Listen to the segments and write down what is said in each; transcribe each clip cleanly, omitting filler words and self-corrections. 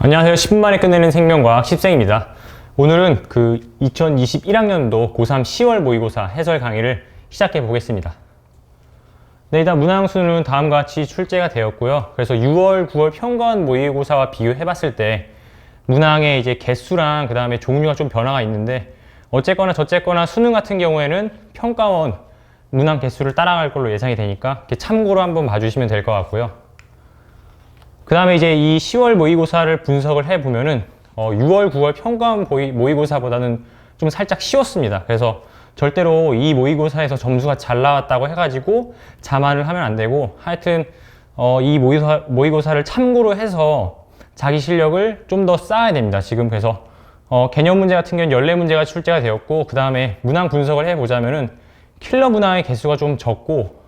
안녕하세요. 10분 만에 끝내는 생명과학 10생입니다. 오늘은 그 2021학년도 고3 10월 모의고사 해설 강의를 시작해 보겠습니다. 네, 일단 문항수는 다음과 같이 출제가 되었고요. 그래서 6월, 9월 평가원 모의고사와 비교해 봤을 때 문항의 이제 개수랑 그 다음에 종류가 좀 변화가 있는데 어쨌거나 저쨌거나 수능 같은 경우에는 평가원 문항 개수를 따라갈 걸로 예상이 되니까 이렇게 참고로 한번 봐주시면 될 것 같고요. 그 다음에 이제 이 10월 모의고사를 분석을 해보면은 6월, 9월 평가원 모의고사보다는 좀 살짝 쉬웠습니다. 그래서 절대로 이 모의고사에서 점수가 잘 나왔다고 해가지고 자만을 하면 안 되고 하여튼 이 모의고사를 참고로 해서 자기 실력을 좀 더 쌓아야 됩니다. 지금 그래서 개념 문제 같은 경우는 14문제가 출제가 되었고 그 다음에 문항 분석을 해보자면은 킬러 문항의 개수가 좀 적고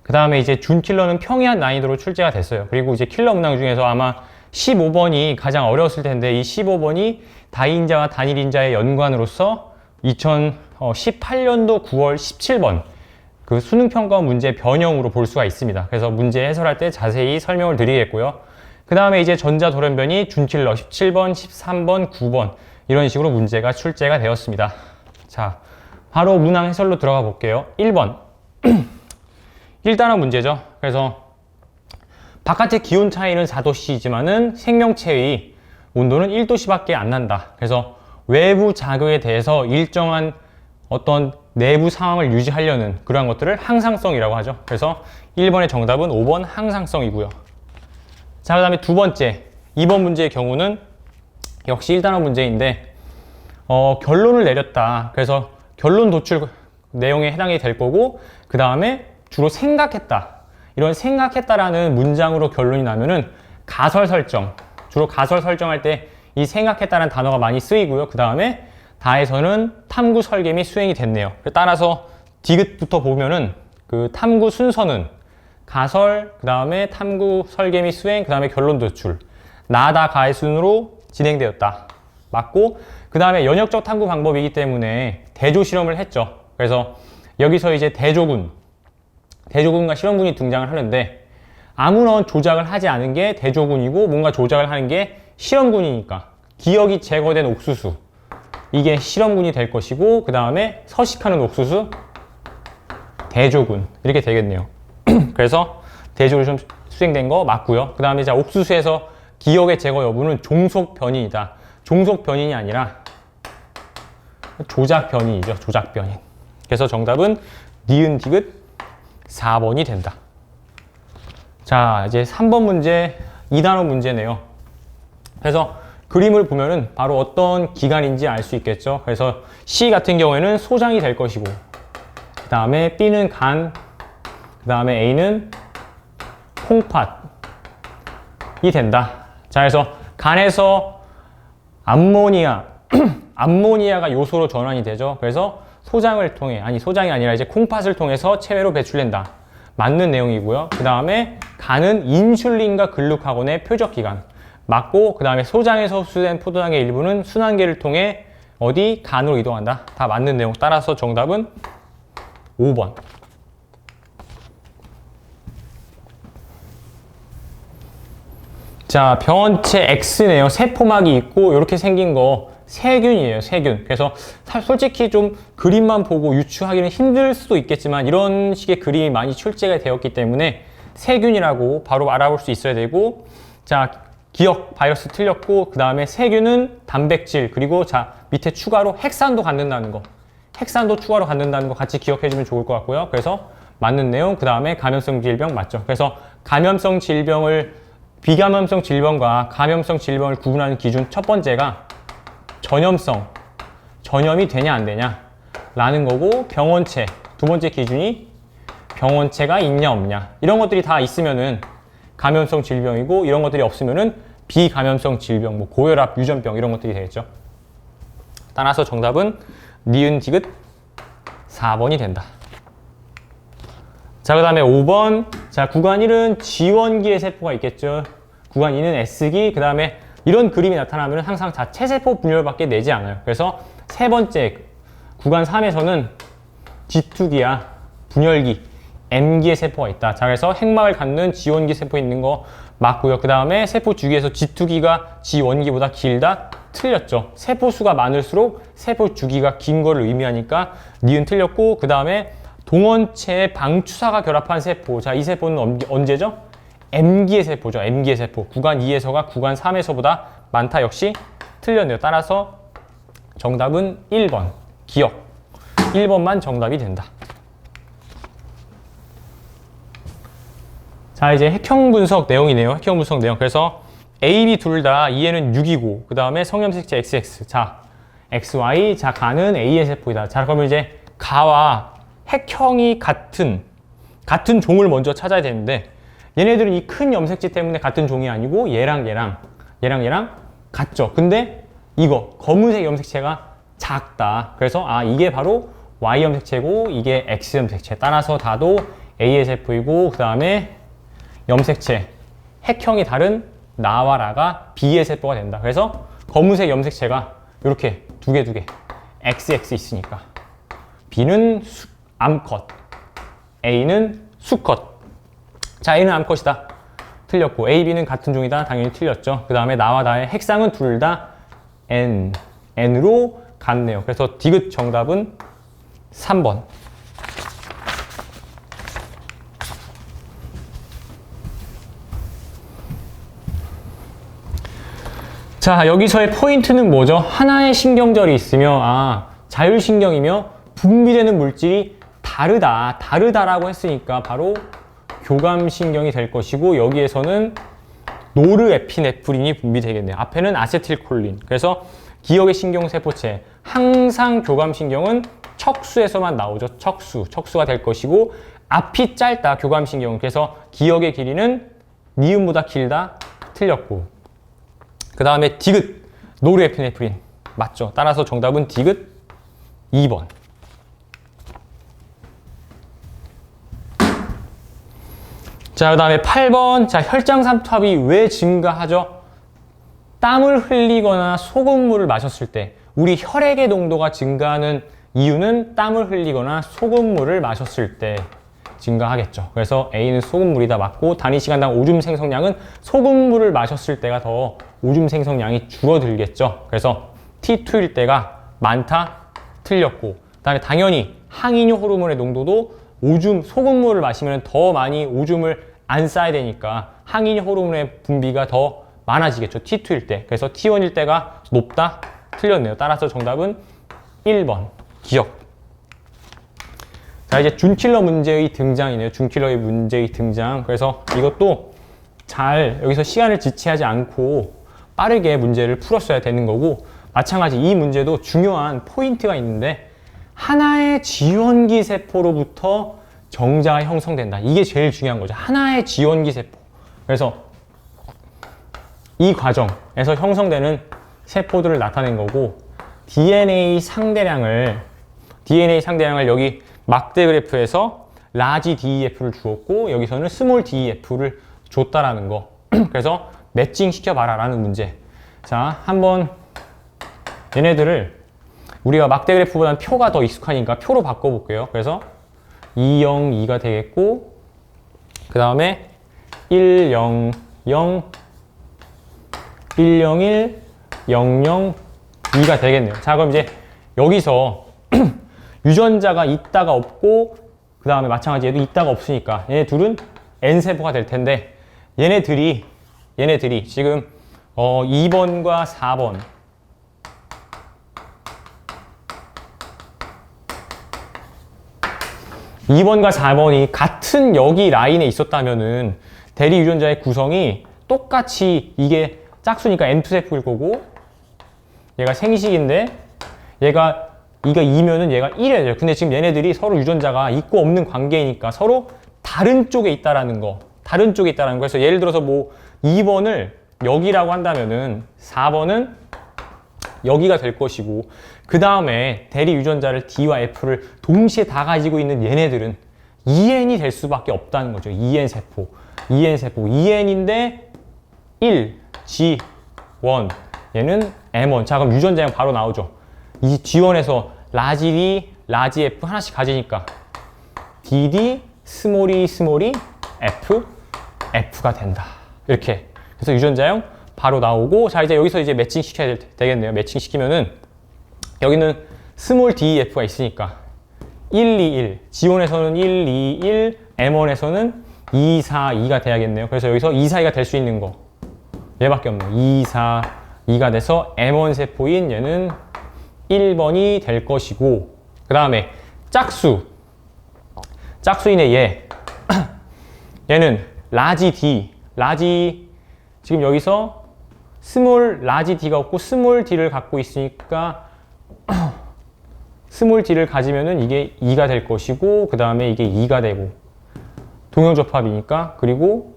그 다음에 이제 준킬러는 평이한 난이도로 출제가 됐어요. 그리고 이제 킬러 문항 중에서 아마 15번이 가장 어려웠을 텐데 이 15번이 다인자와 단일인자의 연관으로서 2018년도 9월 17번 그 수능평가원 문제 변형으로 볼 수가 있습니다. 그래서 문제 해설할 때 자세히 설명을 드리겠고요. 그 다음에 이제 전자돌연변이 준킬러 17번, 13번, 9번 이런 식으로 문제가 출제가 되었습니다. 자, 바로 문항 해설로 들어가 볼게요. 1번 1단원 문제죠. 그래서 바깥의 기온 차이는 4도씨이지만은 생명체의 온도는 1도씨밖에 안 난다. 그래서 외부 자극에 대해서 일정한 어떤 내부 상황을 유지하려는 그러한 것들을 항상성이라고 하죠. 그래서 1번의 정답은 5번 항상성이고요. 자, 그 다음에 두 번째 2번 문제의 경우는 역시 1단원 문제인데 결론을 내렸다. 그래서 결론 도출 내용에 해당이 될 거고 그 다음에 주로 생각했다. 이런 생각했다라는 문장으로 결론이 나면은 가설 설정. 주로 가설 설정할 때 이 생각했다라는 단어가 많이 쓰이고요. 그 다음에 다에서는 탐구 설계 및 수행이 됐네요. 따라서 디귿부터 보면은 그 탐구 순서는 가설, 그 다음에 탐구 설계 및 수행, 그 다음에 결론 도출. 나다 가의 순으로 진행되었다. 맞고, 그 다음에 연역적 탐구 방법이기 때문에 대조 실험을 했죠. 그래서 여기서 이제 대조군과 실험군이 등장을 하는데 아무런 조작을 하지 않은 게 대조군이고 뭔가 조작을 하는 게 실험군이니까 기억이 제거된 옥수수 이게 실험군이 될 것이고 그 다음에 서식하는 옥수수 대조군 이렇게 되겠네요. 그래서 대조를 좀 수행된 거 맞고요. 그 다음에 옥수수에서 기억의 제거 여부는 종속 변이이다. 종속 변인이 아니라 조작 변인이죠. 조작 변인. 그래서 정답은 니은 디귿 4번이 된다. 자, 이제 3번 문제 2단원 문제네요. 그래서 그림을 보면은 바로 어떤 기관인지 알 수 있겠죠. 그래서 C 같은 경우에는 소장이 될 것이고 그 다음에 B는 간, 그 다음에 A는 콩팥이 된다. 자, 그래서 간에서 암모니아가 요소로 전환이 되죠. 그래서 소장을 통해, 소장이 아니라 이제 콩팥을 통해서 체외로 배출된다. 맞는 내용이고요. 그 다음에 간은 인슐린과 글루카곤의 표적기관. 맞고, 그 다음에 소장에서 흡수된 포도당의 일부는 순환계를 통해 어디? 간으로 이동한다. 다 맞는 내용. 따라서 정답은 5번. 자, 병원체 X네요. 세포막이 있고, 이렇게 생긴 거. 세균이에요, 세균. 그래서 솔직히 좀 그림만 보고 유추하기는 힘들 수도 있겠지만 이런 식의 그림이 많이 출제가 되었기 때문에 세균이라고 바로 알아볼 수 있어야 되고 자, 기억, 바이러스 틀렸고 그 다음에 세균은 단백질 그리고 자, 밑에 추가로 핵산도 갖는다는 거 핵산도 추가로 갖는다는 거 같이 기억해주면 좋을 것 같고요. 그래서 맞는 내용, 그 다음에 감염성 질병 맞죠. 그래서 감염성 질병을 비감염성 질병과 감염성 질병을 구분하는 기준 첫 번째가 전염이 되냐 안 되냐 라는 거고 병원체 두 번째 기준이 병원체가 있냐 없냐 이런 것들이 다 있으면은 감염성 질병이고 이런 것들이 없으면은 비감염성 질병 뭐 고혈압, 유전병 이런 것들이 되겠죠. 따라서 정답은 니은 디귿 4번이 된다. 자, 그 다음에 5번 자, 구간 1은 지원기의 세포가 있겠죠. 구간 2는 S기 그 다음에 이런 그림이 나타나면 항상 자체세포 분열밖에 내지 않아요. 그래서 세 번째 구간 3에서는 G2기야 분열기 M기의 세포가 있다. 자, 그래서 핵막을 갖는 지원기 세포 있는 거 맞고요. 그 다음에 세포 주기에서 G2기가 G1기보다 길다? 틀렸죠. 세포 수가 많을수록 세포 주기가 긴 거를 의미하니까 니은 틀렸고, 그 다음에 동원체에 방추사가 결합한 세포. 자, 이 세포는 언제죠? M기의 세포죠. M기의 세포. 구간 2에서가 구간 3에서보다 많다. 역시 틀렸네요. 따라서 정답은 1번. 기억. 1번만 정답이 된다. 자, 이제 핵형 분석 내용이네요. 핵형 분석 내용. 그래서 A, B 둘 다 E에는 6이고, 그 다음에 성염색체 XX. 자, XY. 자, 가는 A의 세포이다. 자, 그러면 이제 가와 핵형이 같은 종을 먼저 찾아야 되는데, 얘네들은 이 큰 염색체 때문에 같은 종이 아니고 얘랑 같죠. 근데 이거 검은색 염색체가 작다. 그래서 이게 바로 Y 염색체고 이게 X 염색체. 따라서 다도 A의 세포이고, 그 다음에 염색체 핵형이 다른 나와 라가 B의 세포가 된다. 그래서 검은색 염색체가 이렇게 두 개 XX 있으니까 B는 암컷, A는 수컷. 자, A는 암컷이다. 틀렸고 A, B는 같은 종이다. 당연히 틀렸죠. 그 다음에 나와 나의 핵상은 둘 다 N으로 같네요. 그래서 디귿 정답은 3번. 자, 여기서의 포인트는 뭐죠? 하나의 신경절이 있으며 자율신경이며 분비되는 물질이 다르다라고 했으니까 바로 교감신경이 될 것이고, 여기에서는 노르에피네프린이 분비되겠네요. 앞에는 아세틸콜린. 그래서 기억의 신경세포체. 항상 교감신경은 척수에서만 나오죠. 척수가 될 것이고, 앞이 짧다, 교감신경은. 그래서 기억의 길이는 니은보다 길다, 틀렸고. 그 다음에 디귿, 노르에피네프린. 맞죠. 따라서 정답은 디귿 2번. 자, 그 다음에 8번. 자, 혈장삼투압이 왜 증가하죠? 땀을 흘리거나 소금물을 마셨을 때 우리 혈액의 농도가 증가하는 이유는 땀을 흘리거나 소금물을 마셨을 때 증가하겠죠. 그래서 A는 소금물이다. 맞고, 단위 시간당 오줌 생성량은 소금물을 마셨을 때가 더 오줌 생성량이 줄어들겠죠. 그래서 T2일 때가 많다. 틀렸고, 그 다음에 당연히 항이뇨 호르몬의 농도도 소금물을 마시면 더 많이 오줌을 안 싸야 되니까 항이뇨 호르몬의 분비가 더 많아지겠죠. T2일 때. 그래서 T1일 때가 높다. 틀렸네요. 따라서 정답은 1번. 기억. 자, 이제 준킬러 문제의 등장이네요. 준킬러의 문제의 등장. 그래서 이것도 잘 여기서 시간을 지체하지 않고 빠르게 문제를 풀었어야 되는 거고, 마찬가지 이 문제도 중요한 포인트가 있는데, 하나의 지원기 세포로부터 정자가 형성된다. 이게 제일 중요한 거죠. 하나의 지원기 세포. 그래서 이 과정에서 형성되는 세포들을 나타낸 거고, DNA 상대량을 여기 막대 그래프에서 라지 DEF를 주었고, 여기서는 스몰 DEF를 줬다라는 거. 그래서 매칭 시켜봐라 라는 문제. 자, 한번 얘네들을 우리가 막대 그래프보다는 표가 더 익숙하니까 표로 바꿔볼게요. 그래서 2, 0, 2가 되겠고, 그 다음에 1, 0, 0, 1, 0, 1, 0, 0, 2가 되겠네요. 자, 그럼 이제 여기서 유전자가 있다가 없고, 그 다음에 마찬가지 얘도 있다가 없으니까 얘네 둘은 N세포가 될 텐데, 얘네들이 지금 2번과 4번, (2번과 4번이) 같은 여기 라인에 있었다면은 대리 유전자의 구성이 똑같이, 이게 짝수니까 N2세포일 거고, 얘가 생식인데 이가 2면은 얘가 1이어야 돼요. 근데 지금 얘네들이 서로 유전자가 있고 없는 관계이니까 서로 다른 쪽에 있다라는 거. 그래서 예를 들어서 뭐 2번을 여기라고 한다면은 4번은 여기가 될 것이고, 그 다음에 대리 유전자를 D와 F를 동시에 다 가지고 있는 얘네들은 EN이 될 수밖에 없다는 거죠. EN세포. 2N인데 1, G1, 얘는 M1. 자, 그럼 유전자형 바로 나오죠. 이 G1에서 라지 D, 라지 F 하나씩 가지니까 DD, 스몰 E, F가 된다. 이렇게. 그래서 유전자형 바로 나오고, 자, 이제 여기서 이제 매칭 시켜야 되겠네요. 매칭 시키면은 여기는 스몰 DEF가 있으니까 1, 2, 1. G1에서는 1, 2, 1, M1에서는 2, 4, 2가 돼야겠네요. 그래서 여기서 2, 4, 2가 될 수 있는 거. 얘밖에 없네요. 2, 4, 2가 돼서 M1 세포인 얘는 1번이 될 것이고, 그 다음에 짝수인의 얘는 라지 D, 지금 여기서 스몰 라지 D가 없고 스몰 D를 갖고 있으니까 스몰 D를 가지면은 이게 2가 될 것이고, 그 다음에 이게 2가 되고, 동형접합이니까, 그리고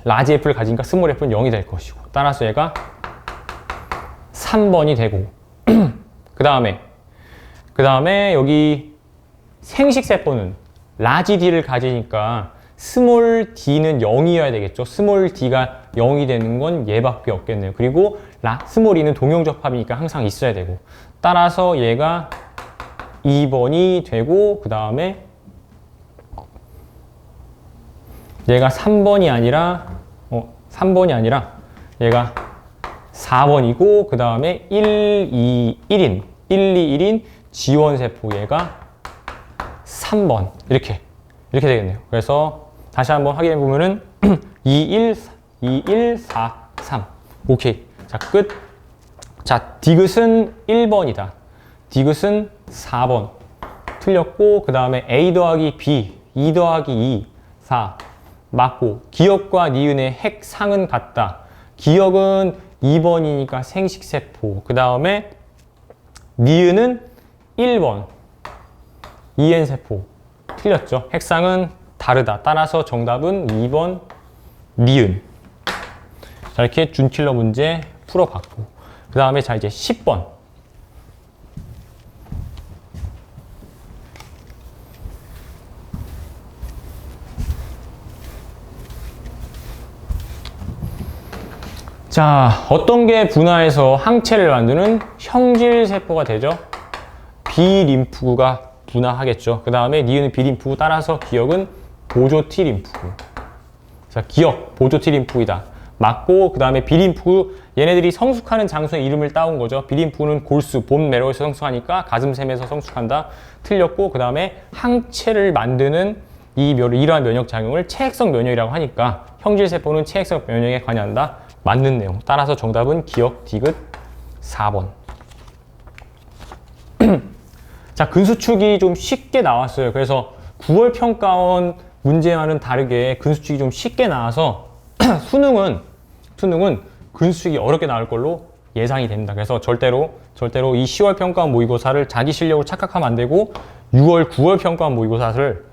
라지 F를 가지니까 스몰 F는 0이 될 것이고, 따라서 얘가 3번이 되고, 그 다음에 여기 생식세포는 라지 D를 가지니까 스몰 D는 0이어야 되겠죠. 스몰 D가 0이 되는 건 얘밖에 없겠네요. 그리고 스몰 E는 동형접합이니까 항상 있어야 되고, 따라서 얘가 2번이 되고, 그 다음에 얘가 3번이 아니라 얘가 4번이고, 그 다음에 1, 2, 1인 G1 세포 얘가 3번 이렇게 되겠네요. 그래서 다시 한번 확인해 보면은 2, 1, 4, 3. 오케이. 자, 끝. 자, 디귿은 1번이다. 디귿은 4번. 틀렸고, 그 다음에 A 더하기 B, 2 더하기 2, 4. 맞고, 기역과 니은의 핵상은 같다. 기역은 2번이니까 생식세포. 그 다음에 니은은 1번. EN세포. 틀렸죠. 핵상은 다르다. 따라서 정답은 2번 니은. 자, 이렇게 준킬러 문제 풀어봤고, 그 다음에 자, 이제 10번. 자, 어떤 게 분화해서 항체를 만드는 형질세포가 되죠? B림프구가 분화하겠죠. 그 다음에 니은은 B림프구, 따라서 기역은 보조 T림프구. 자, 기역, 보조 T림프구이다. 맞고, 그 다음에 B림프구, 얘네들이 성숙하는 장소의 이름을 따온 거죠. B림프구는 골수, 본 매로에서 성숙하니까 가슴샘에서 성숙한다. 틀렸고, 그 다음에 항체를 만드는 이러한 면역작용을 체액성 면역이라고 하니까 형질세포는 체액성 면역에 관여한다. 맞는 내용. 따라서 정답은 기역 디귿 4번. 자, 근수축이 좀 쉽게 나왔어요. 그래서 9월 평가원 문제와는 다르게 근수축이 좀 쉽게 나와서 수능은 근수축이 어렵게 나올 걸로 예상이 됩니다. 그래서 절대로 이 10월 평가원 모의고사를 자기 실력으로 착각하면 안 되고, 6월, 9월 평가원 모의고사를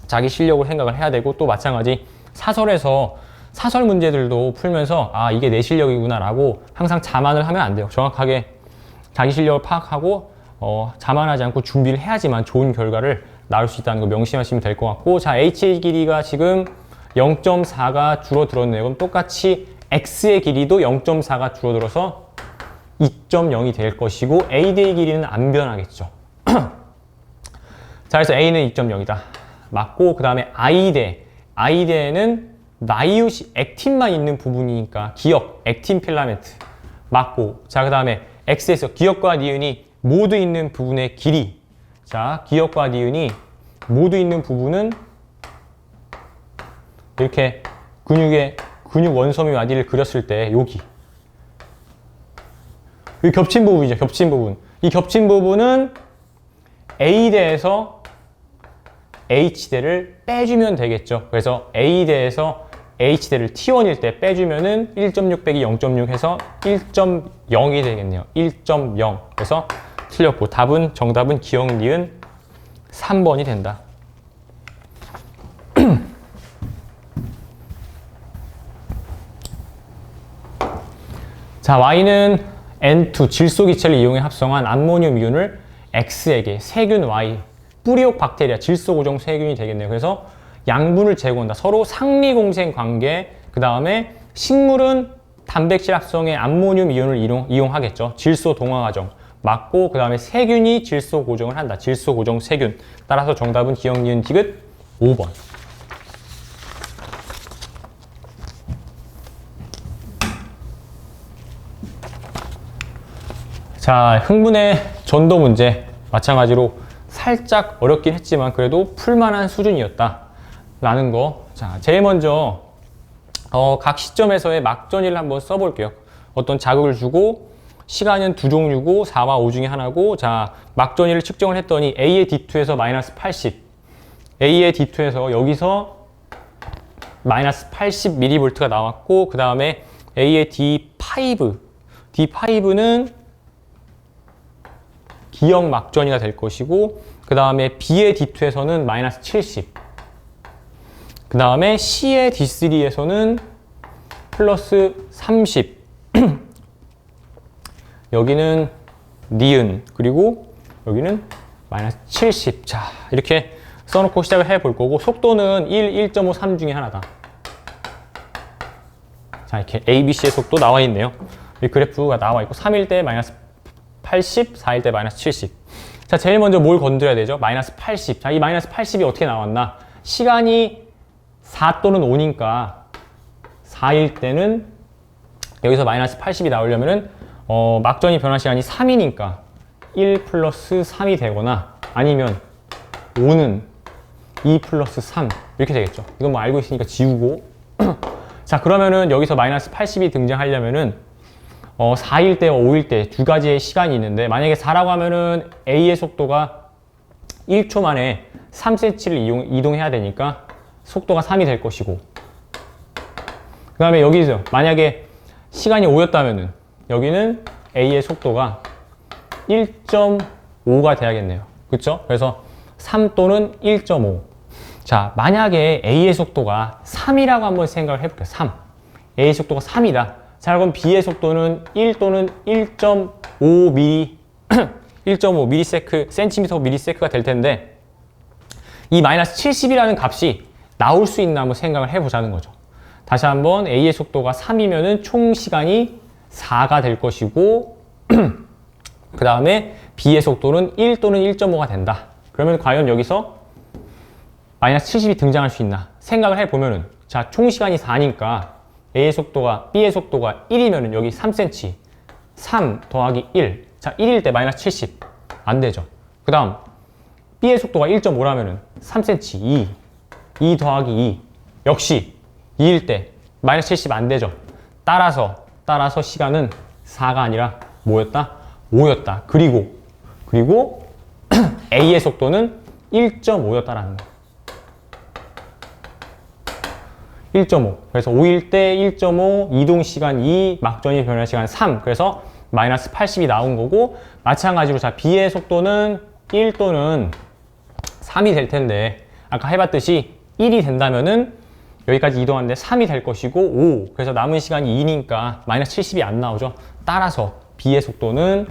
자기 실력으로 생각을 해야 되고, 또 마찬가지 사설에서 사설 문제들도 풀면서 아, 이게 내 실력이구나 라고 항상 자만을 하면 안 돼요. 정확하게 자기 실력을 파악하고 자만하지 않고 준비를 해야지만 좋은 결과를 나올 수 있다는 거 명심하시면 될 것 같고, 자, H의 길이가 지금 0.4가 줄어들었네요. 그럼 똑같이 X의 길이도 0.4가 줄어들어서 2.0이 될 것이고, AD의 길이는 안 변하겠죠. 자, 그래서 A는 2.0이다. 맞고, 그 다음에 I대는 나이웃이 액틴만 있는 부분이니까 기역, 액틴 필라멘트. 맞고, 자, 그 다음에 X에서 기역과 니은이 모두 있는 부분의 길이. 자, 기역과 니은이 모두 있는 부분은 이렇게 근육 원섬유 와디를 그렸을 때 여기 겹친 부분이죠. 겹친 부분. 이 겹친 부분은 A대에서 H대를 빼주면 되겠죠. 그래서 A대에서 H대를 T1일 때 빼주면은 1.6 빼기 0.6 해서 1.0이 되겠네요. 1.0. 그래서 틀렸고, 정답은 기역 니은 3번이 된다. 자, Y는 N2 질소기체를 이용해 합성한 암모늄 이온을 X에게 세균 Y, 뿌리옥 박테리아, 질소고정 세균이 되겠네요. 그래서 양분을 제공한다. 서로 상리공생 관계. 그 다음에 식물은 단백질 합성에 암모늄 이온을 이용하겠죠. 질소 동화 과정. 맞고, 그 다음에 세균이 질소 고정을 한다. 질소 고정 세균. 따라서 정답은 기역 니은 디귿 5번. 자, 흥분의 전도 문제 마찬가지로 살짝 어렵긴 했지만 그래도 풀만한 수준이었다 라는 거. 자, 제일 먼저 각 시점에서의 막전이를 한번 써볼게요. 어떤 자극을 주고 시간은 두 종류고 4와 5 중에 하나고, 자, 막전이를 측정을 했더니 A의 D2에서 마이너스 80, A의 D2에서 여기서 마이너스 80mV가 나왔고, 그 다음에 A의 D5는 기역 막전이가 될 것이고, 그 다음에 B의 D2에서는 마이너스 70, 그 다음에 C의 D3에서는 플러스 30, 여기는 니은, 그리고 여기는 마이너스 70. 자, 이렇게 써놓고 시작을 해볼 거고, 속도는 1, 1.5, 3 중에 하나다. 자, 이렇게 ABC의 속도 나와 있네요. 이 그래프가 나와 있고, 3일 때 마이너스 80, 4일 때 마이너스 70. 자, 제일 먼저 뭘 건드려야 되죠? 마이너스 80. 자, 이 마이너스 80이 어떻게 나왔나? 시간이 4 또는 5니까 4일 때는 여기서 마이너스 80이 나오려면은 막전이 변화 시간이 3이니까 1 플러스 3이 되거나, 아니면 5는 2 플러스 3 이렇게 되겠죠. 이건 뭐 알고 있으니까 지우고. 자, 그러면은 여기서 마이너스 80이 등장하려면은 4일 때와 5일 때 두 가지의 시간이 있는데, 만약에 4라고 하면은 A의 속도가 1초 만에 3cm를 이동해야 되니까 속도가 3이 될 것이고, 그 다음에 여기서 만약에 시간이 5였다면은 여기는 A의 속도가 1.5가 돼야겠네요. 그쵸? 그래서 3 또는 1.5. 자, 만약에 A의 속도가 3이라고 한번 생각을 해볼게요. 3. A의 속도가 3이다. 자, 그럼 B의 속도는 1 또는 1.5 미리, 1.5 미리세크, 센티미터 미리세크가 될 텐데, 이 마이너스 70이라는 값이 나올 수 있나 한번 생각을 해보자는 거죠. 다시 한번 A의 속도가 3이면은 총 시간이 4가 될 것이고, 그 다음에 B의 속도는 1 또는 1.5가 된다. 그러면 과연 여기서 마이너스 70이 등장할 수 있나 생각을 해보면은, 자, 총 시간이 4니까 A의 속도가, B의 속도가 1이면은 여기 3cm, 3 더하기 1. 자, 1일 때 마이너스 70. 안 되죠. 그 다음, B의 속도가 1.5라면은 3cm, 2 더하기 2. 역시 2일 때 마이너스 70 안 되죠. 따라서 시간은 4가 아니라 뭐였다? 5였다. 그리고 A의 속도는 1.5였다라는 거. 1.5. 그래서 5일 때 1.5, 이동 시간 2, 막전이 변화 시간 3. 그래서 마이너스 80이 나온 거고, 마찬가지로 자, B의 속도는 1 또는 3이 될 텐데, 아까 해봤듯이 1이 된다면은 여기까지 이동하는데 3이 될 것이고, 5. 그래서 남은 시간이 2니까 마이너스 70이 안 나오죠. 따라서 B의 속도는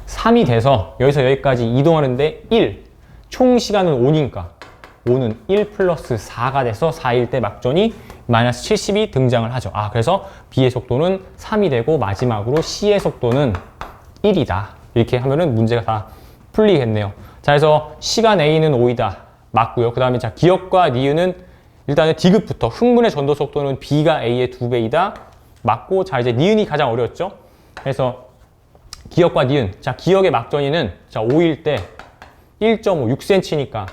3이 돼서 여기서 여기까지 이동하는데 1. 총 시간은 5니까 5는 1 플러스 4가 돼서 4일 때 막전이 마이너스 70이 등장을 하죠. 아, 그래서 B의 속도는 3이 되고, 마지막으로 C의 속도는 1이다. 이렇게 하면은 문제가 다 풀리겠네요. 자, 그래서 시간 A는 5이다. 맞고요. 그 다음에 자, 기역과 니은은 일단은 D급부터 흥분의 전도 속도는 B가 A의 2배이다. 맞고, 자, 이제 니은이 가장 어려웠죠. 그래서 기역과 니은. 자, 기역의 막전이는 자, 5일 때 1.5, 6cm니까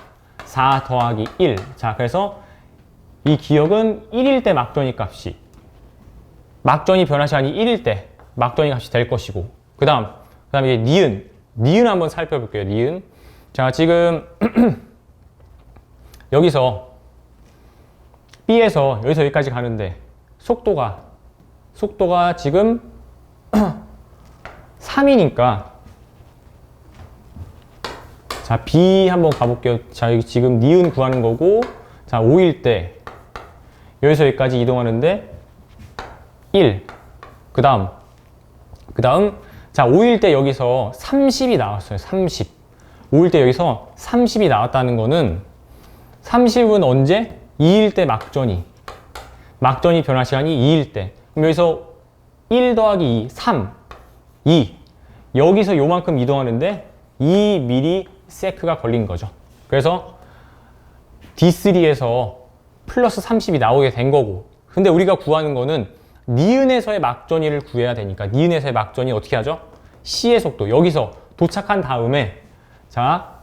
4 더하기 1. 자, 그래서 이 기역은 1일 때 막전이 값이, 막전이 변화 시간이 1일 때 막전이 값이 될 것이고, 그 다음에 이제 니은 한번 살펴볼게요. 니은. 자, 지금 여기서 B에서 여기서 여기까지 가는데 속도가 지금 3이니까, 자, B 한번 가볼게요. 자, 여기 지금 니은 구하는 거고, 자, 5일 때 여기서 여기까지 이동하는데 1. 그 다음 자, 5일 때 여기서 30이 나왔어요. 30. 5일 때 여기서 30이 나왔다는 거는, 30은 언제? 2일 때 막전이 변화 시간이 2일 때. 그럼 여기서 1 더하기 2, 3, 2. 여기서 요만큼 이동하는데 2ms가 걸린 거죠. 그래서 D3에서 플러스 30이 나오게 된 거고, 근데 우리가 구하는 거는 니은에서의 막전위를 구해야 되니까 니은에서의 막전위 어떻게 하죠? C의 속도 여기서 도착한 다음에 자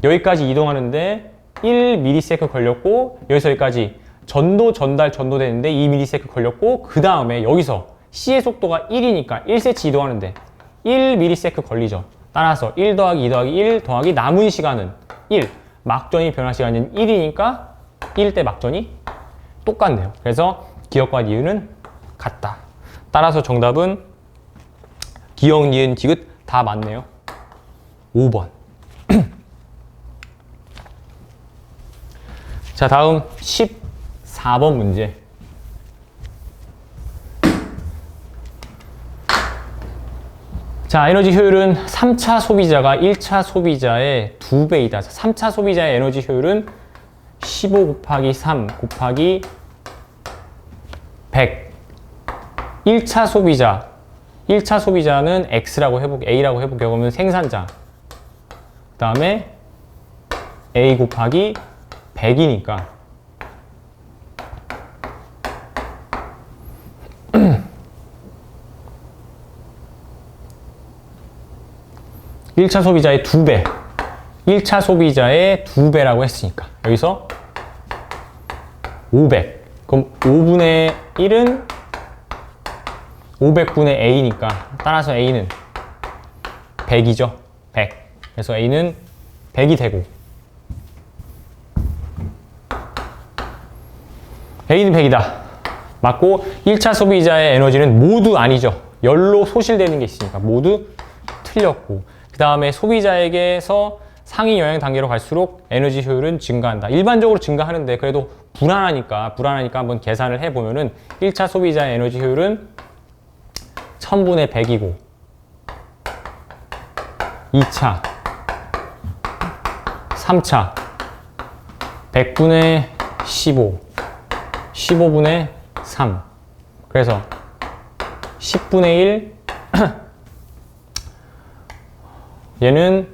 여기까지 이동하는데 1ms 걸렸고 여기서 여기까지 전도 전달 전도되는데 2ms 걸렸고 그 다음에 여기서 C의 속도가 1이니까 1cm 이동하는데 1ms 걸리죠. 따라서 1 더하기 2 더하기 1 더하기 남은 시간은 1 막전이 변화 시간은 1이니까 1대 막전이 똑같네요. 그래서 기역과 니은은 같다. 따라서 정답은 기역, 니은, 디귿 다 맞네요. 5번. 자, 다음 14번 문제. 자, 에너지 효율은 3차 소비자가 1차 소비자의 2배이다. 3차 소비자의 에너지 효율은 15 곱하기 3 곱하기 100. 1차 소비자는 X라고 해볼게요. A라고 해볼게요. 그러면 생산자. 그 다음에 A 곱하기 100이니까 1차 소비자의 2배 1차 소비자의 2배라고 했으니까 여기서 500 그럼 5분의 1은 500분의 A니까 따라서 A는 100이죠 100 그래서 A는 100이 되고 A는 100이다 맞고 1차 소비자의 에너지는 모두 아니죠 열로 소실되는 게 있으니까 모두 틀렸고 그 다음에 소비자에게서 상위 영향 단계로 갈수록 에너지 효율은 증가한다. 일반적으로 증가하는데 그래도 불안하니까 한번 계산을 해보면은 1차 소비자의 에너지 효율은 1000분의 100이고 2차, 3차 100분의 15, 15분의 3 그래서 10분의 1 얘는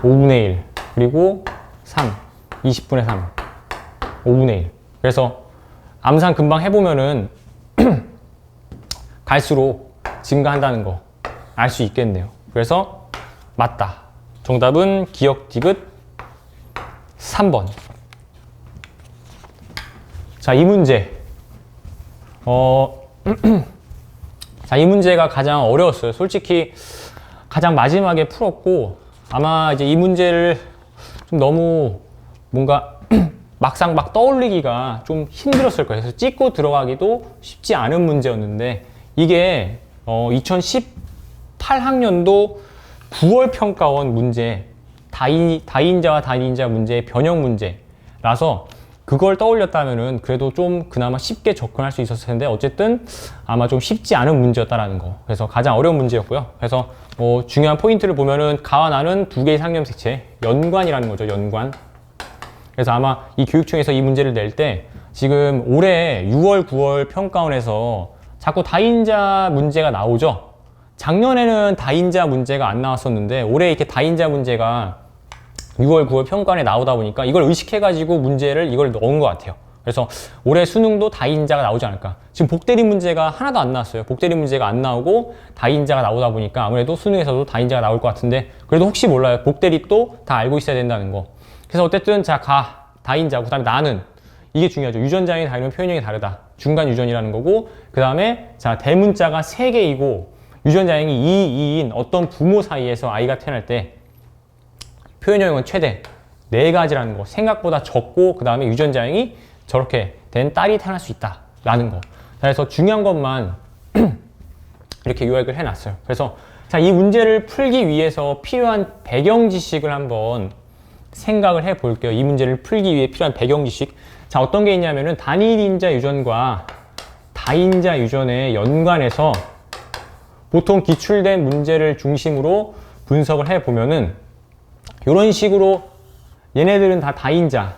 5분의 1 그리고 3 20분의 3 5분의 1 그래서 암산 금방 해보면은 갈수록 증가한다는 거 알 수 있겠네요 그래서 맞다 정답은 기역 디귿 3번 자 이 문제 자, 이 문제가 가장 어려웠어요 솔직히 가장 마지막에 풀었고 아마 이제 이 문제를 좀 너무 뭔가 막상 막 떠올리기가 좀 힘들었을 거예요. 그래서 찍고 들어가기도 쉽지 않은 문제였는데 이게 2018학년도 9월 평가원 문제 다인자와 단인자 문제의 변형 문제라서 그걸 떠올렸다면은 그래도 좀 그나마 쉽게 접근할 수 있었을 텐데 어쨌든 아마 좀 쉽지 않은 문제였다라는 거. 그래서 가장 어려운 문제였고요. 그래서 중요한 포인트를 보면은 가와 나는 두 개의 상념색체 연관이라는 거죠. 연관. 그래서 아마 이 교육청에서 이 문제를 낼 때 지금 올해 6월, 9월 평가원에서 자꾸 다인자 문제가 나오죠. 작년에는 다인자 문제가 안 나왔었는데 올해 이렇게 다인자 문제가 6월, 9월 평가원에 나오다 보니까 이걸 의식해가지고 문제를 이걸 넣은 것 같아요. 그래서 올해 수능도 다인자가 나오지 않을까. 지금 복대리 문제가 하나도 안 나왔어요. 복대리 문제가 안 나오고 다인자가 나오다 보니까 아무래도 수능에서도 다인자가 나올 것 같은데 그래도 혹시 몰라요. 복대리 또 다 알고 있어야 된다는 거. 그래서 어쨌든 자, 다인자고 그 다음에 나는 이게 중요하죠. 유전자형이 다르면 표현형이 다르다. 중간 유전이라는 거고 그 다음에 자 대문자가 3개이고 유전자형이 2, 2인 어떤 부모 사이에서 아이가 태어날 때 표현형은 최대 4가지라는 거 생각보다 적고 그 다음에 유전자형이 저렇게 된 딸이 태어날 수 있다 라는 거 그래서 중요한 것만 이렇게 요약을 해놨어요. 그래서 자, 이 문제를 풀기 위해서 필요한 배경 지식을 한번 생각을 해 볼게요. 이 문제를 풀기 위해 필요한 배경 지식 자, 어떤 게 있냐면은 단일인자 유전과 다인자 유전의 연관에서 보통 기출된 문제를 중심으로 분석을 해 보면은 이런 식으로 얘네들은 다 다인자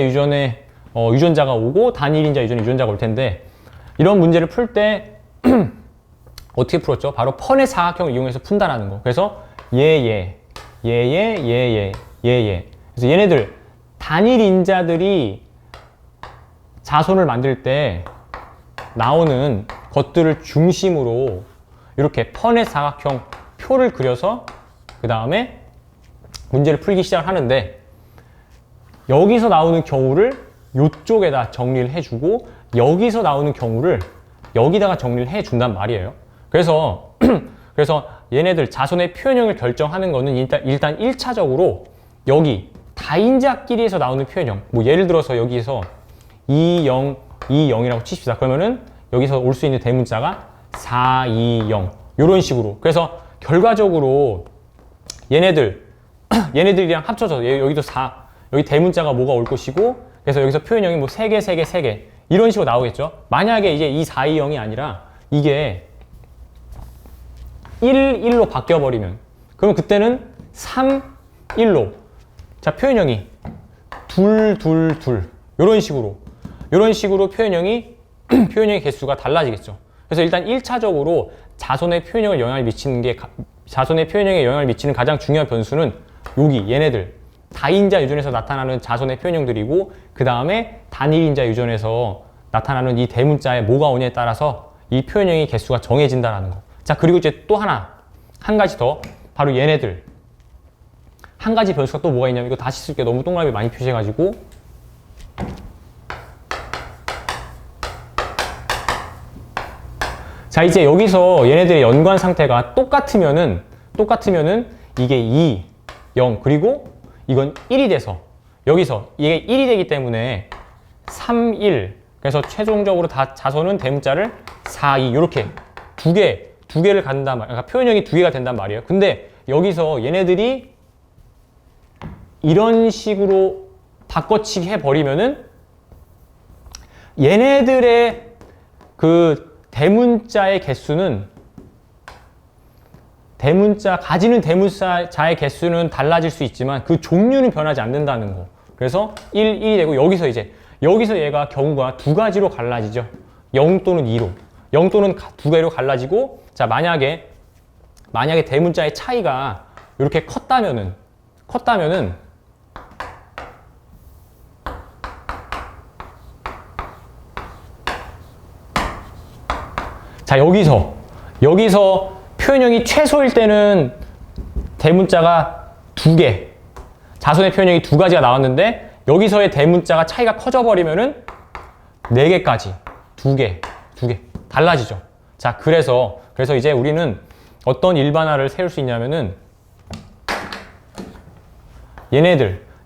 유전에 유전자가 오고 단일인자 유전에 유전자가 올 텐데 이런 문제를 풀 때 어떻게 풀었죠? 바로 펀의 사각형을 이용해서 푼다라는 거. 그래서 얘. 그래서 얘네들 단일인자들이 자손을 만들 때 나오는 것들을 중심으로 이렇게 펀의 사각형 표를 그려서 그 다음에 문제를 풀기 시작을 하는데, 여기서 나오는 경우를 이쪽에다 정리를 해주고 여기서 나오는 경우를 여기다가 정리를 해준단 말이에요. 그래서 얘네들 자손의 표현형을 결정하는 거는 일단 1차적으로 여기 다인자끼리에서 나오는 표현형, 뭐 예를 들어서 여기서 2, 0, 2, 0이라고 칩시다. 그러면은 여기서 올 수 있는 대문자가 4, 2, 0 이런 식으로. 그래서 결과적으로 얘네들이랑 합쳐서 여기도 4, 여기 대문자가 뭐가 올 것이고, 그래서 여기서 표현형이 뭐 3개, 3개, 3개 이런 식으로 나오겠죠. 만약에 이제 이 4, 2, 0이 아니라 이게 1, 1로 바뀌어버리면, 그럼 그때는 3, 1로. 자, 표현형이 둘, 둘, 둘. 이런 식으로 표현형의 개수가 달라지겠죠. 그래서 일단 1차적으로 자손의 표현형에 영향을 미치는 가장 중요한 변수는 여기 얘네들 다인자 유전에서 나타나는 자손의 표현형들이고, 그 다음에 단일인자 유전에서 나타나는 이 대문자에 뭐가 오냐에 따라서 이 표현형의 개수가 정해진다라는 거. 자, 그리고 이제 또 한 가지 더, 바로 얘네들 한 가지 변수가 또 뭐가 있냐면, 이거 다시 쓸게요. 너무 동그라미 많이 표시해가지고. 자, 이제 여기서 얘네들의 연관 상태가 똑같으면은 이게 2, 0, 그리고 이건 1이 돼서 여기서 이게 1이 되기 때문에 3, 1. 그래서 최종적으로 다 자손은 대문자를 4, 2 이렇게 두 개를 갖는단 말이에요. 그러니까 표현형이 두 개가 된단 말이에요. 근데 여기서 얘네들이 이런 식으로 바꿔치기 해버리면은 얘네들의 그 대문자의 개수는 가지는 대문자의 개수는 달라질 수 있지만 그 종류는 변하지 않는다는 거. 그래서 1, 1이 되고, 여기서 얘가 경우가 두 가지로 갈라지죠. 0 또는 2로. 0 또는 두 개로 갈라지고, 자, 만약에 대문자의 차이가 이렇게 컸다면은 자, 여기서 표현형이 최소일 때는 대문자가 두 개, 자손의 표현형이 두 가지가 나왔는데, 여기서의 대문자가 차이가 커져버리면은 4개까지, 두 개 달라지죠. 자, 그래서 이제 우리는 어떤 일반화를 세울 수 있냐면은,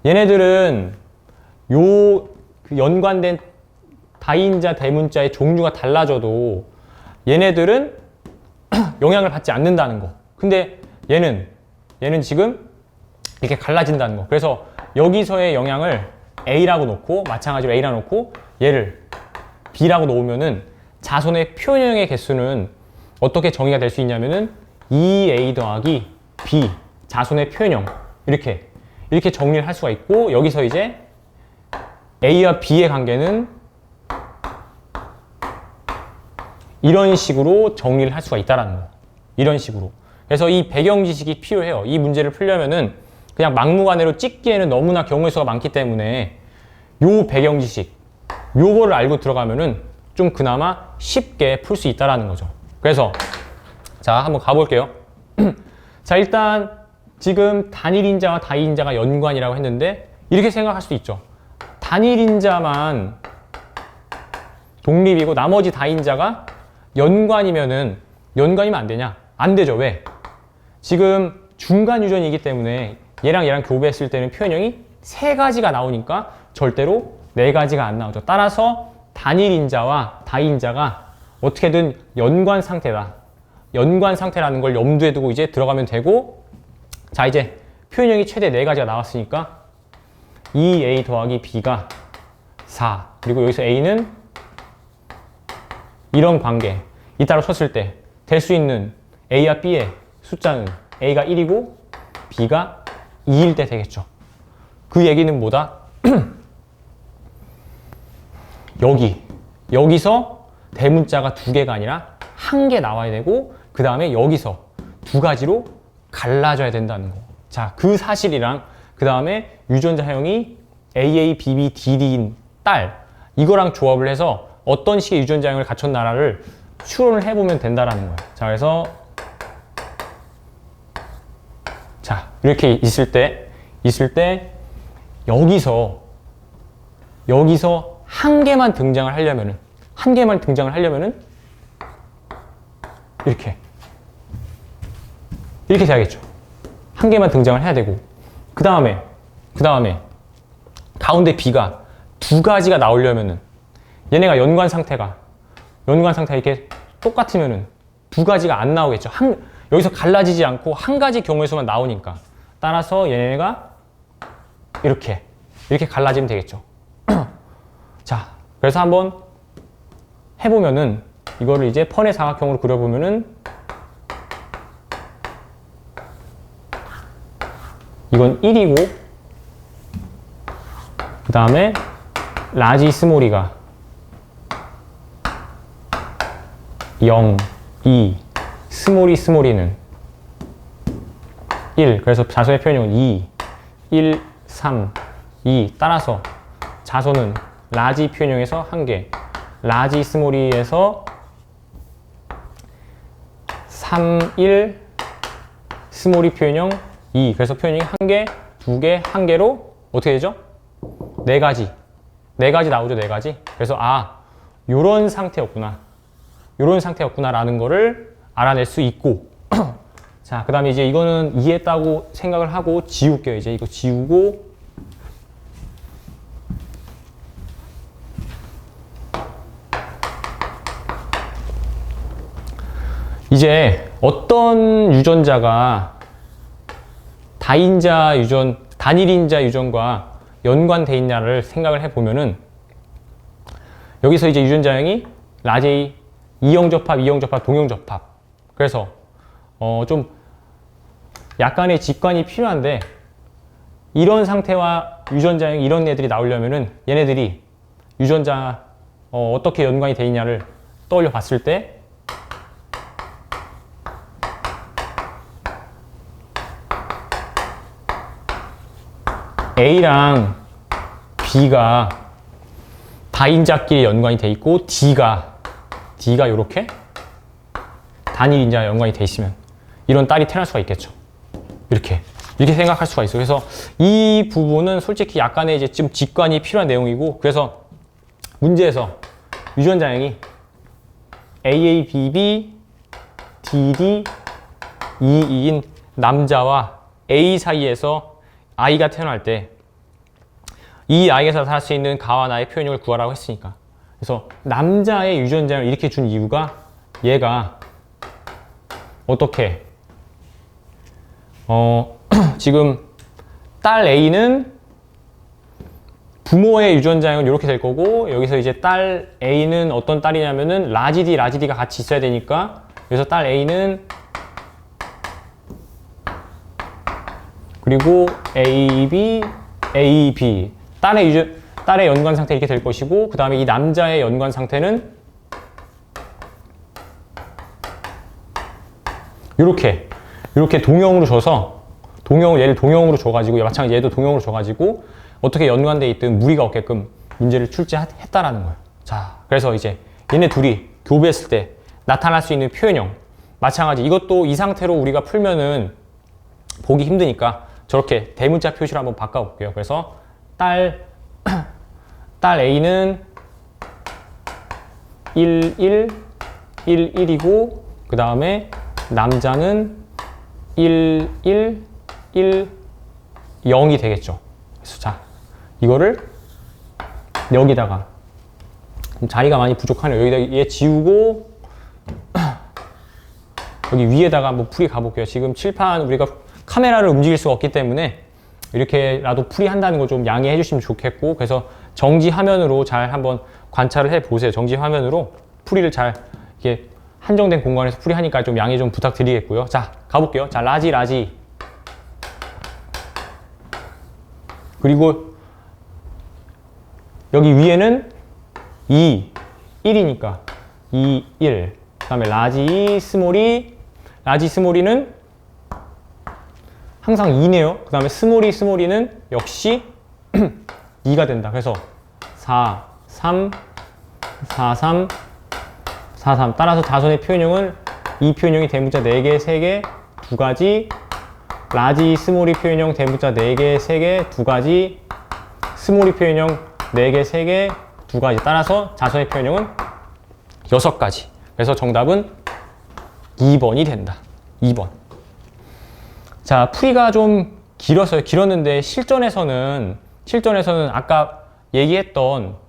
얘네들은 그 연관된 다인자 대문자의 종류가 달라져도 얘네들은 영향을 받지 않는다는 거. 근데 얘는 지금 이렇게 갈라진다는 거. 그래서 여기서의 영향을 A라고 놓고, 마찬가지로 A라고 놓고 얘를 B라고 놓으면은 자손의 표현형의 개수는 어떻게 정의가 될 수 있냐면은 2A 더하기 B, 자손의 표현형, 이렇게 정리를 할 수가 있고, 여기서 이제 A와 B의 관계는 이런 식으로 정리를 할 수가 있다는 거. 이런 식으로. 그래서 이 배경 지식이 필요해요. 이 문제를 풀려면은 그냥 막무가내로 찍기에는 너무나 경우의 수가 많기 때문에 요 배경 지식, 요거를 알고 들어가면은 좀 그나마 쉽게 풀 수 있다라는 거죠. 그래서 자, 한번 가볼게요. 자, 일단 지금 단일인자와 다인자가 연관이라고 했는데, 이렇게 생각할 수도 있죠. 단일인자만 독립이고 나머지 다인자가 연관이면 안 되냐? 안 되죠. 왜? 지금 중간 유전이기 때문에 얘랑 교배했을 때는 표현형이 3가지가 나오니까 절대로 4가지가 안 나오죠. 따라서 단일인자와 다인자가 어떻게든 연관 상태라는 걸 염두에 두고 이제 들어가면 되고, 자, 이제 표현형이 최대 4가지가 나왔으니까 2A 더하기 B가 4, 그리고 여기서 A는 이런 관계, 이따로 쳤을 때 될 수 있는 A와 B의 숫자는 A가 1이고 B가 2일 때 되겠죠. 그 얘기는 뭐다? 여기서 대문자가 2개가 아니라 1개 나와야 되고, 그 다음에 여기서 2가지로 갈라져야 된다는 거. 자, 그 사실이랑 그 다음에 유전자형이 AA, BB, DD인 딸, 이거랑 조합을 해서 어떤 식의 유전자형을 갖춘 나라를 추론을 해보면 된다라는 거예요. 자, 그래서 자, 이렇게 있을 때 여기서 한 개만 등장을 하려면은 이렇게 돼야겠죠. 한 개만 등장을 해야 되고, 그 다음에 가운데 B가 두 가지가 나오려면은 얘네가 연관 상태가 이렇게 똑같으면은 두 가지가 안 나오겠죠. 여기서 갈라지지 않고 한 가지 경우의 수만 나오니까. 따라서 얘네가 이렇게 갈라지면 되겠죠. 자, 그래서 한번 해보면은 이거를 이제 펀의 사각형으로 그려보면은 이건 1이고 그 다음에 라지 스몰이가 0, 2, 스몰이는 1. 그래서 자손의 표현형은 2, 1, 3, 2. 따라서 자손은 라지 표현형에서 1개, 라지 스몰이에서 3, 1, 스몰이 표현형 2. 그래서 표현형이 1개, 2개, 1개로 어떻게 되죠? 4가지 나오죠. 4가지. 그래서 요런 상태였구나 라는 거를 알아낼 수 있고 자, 그 다음에 이제 이거는 이해했다고 생각을 하고 지울게요. 이제 이거 지우고 이제 어떤 유전자가 단일인자 유전과 연관돼 있냐를 생각을 해보면은 여기서 이제 유전자형이 라제이 이형접합, 동형접합. 그래서 좀 약간의 직관이 필요한데 이런 상태와 유전자형 이런 애들이 나오려면은 얘네들이 유전자 어떻게 연관이 돼 있냐를 떠올려 봤을 때 A랑 B가 다인자끼리 연관이 돼 있고 D가 이렇게 단일인자 연관이 돼 있으면 이런 딸이 태어날 수가 있겠죠. 이렇게 생각할 수가 있어요. 그래서 이 부분은 솔직히 약간의 이제 좀 직관이 필요한 내용이고, 그래서 문제에서 유전자형이 AABB, DD, EE인 남자와 A 사이에서 아이가 태어날 때 이 아이에서 살 수 있는 가와 나의 표현형을 구하라고 했으니까, 그래서 남자의 유전자형을 이렇게 준 이유가 얘가 어떻게 지금 딸 A는 부모의 유전자형은 이렇게 될 거고, 여기서 이제 딸 A는 어떤 딸이냐면은 라지디가 같이 있어야 되니까, 그래서 딸 A는 그리고 AB 딸의 연관 상태 이렇게 될 것이고, 그 다음에 이 남자의 연관 상태는 이렇게 동형으로 줘서 얘를 동형으로 줘가지고, 마찬가지 얘도 동형으로 줘가지고 어떻게 연관돼 있든 무리가 없게끔 문제를 출제했다라는 거예요. 자, 그래서 이제 얘네 둘이 교배했을 때 나타날 수 있는 표현형, 마찬가지 이것도 이 상태로 우리가 풀면은 보기 힘드니까 저렇게 대문자 표시로 한번 바꿔볼게요. 그래서 딸 A는 1, 1이고, 그 다음에 남자는 1, 0이 되겠죠. 그래서 자, 이거를 여기다가 자리가 많이 부족하네요. 여기다 얘 지우고 여기 위에다가 한번 풀이 가볼게요. 지금 칠판 우리가 카메라를 움직일 수가 없기 때문에 이렇게라도 풀이한다는 거 좀 양해해 주시면 좋겠고, 그래서 정지 화면으로 잘 한번 관찰을 해 보세요. 정지 화면으로 풀이를 잘 이렇게 한정된 공간에서 풀이하니까 좀 양해 좀 부탁드리겠고요. 자, 가볼게요. 자, 라지 그리고 여기 위에는 2, 1이니까 2, 1. 그 다음에 라지 스몰이는 항상 2네요. 그 다음에 스몰이는 역시 2가 된다. 그래서 4, 3, 4, 3, 4, 3. 따라서 자손의 표현형은 이 표현형이 대문자 4개, 3개, 2가지, 라지 스몰이 표현형 대문자 4개, 3개, 2가지, 스몰이 표현형 4개, 3개, 2가지. 따라서 자손의 표현형은 6가지. 그래서 정답은 2번이 된다. 2번. 자, 풀이가 좀 길었어요. 길었는데 실전에서는 아까 얘기했던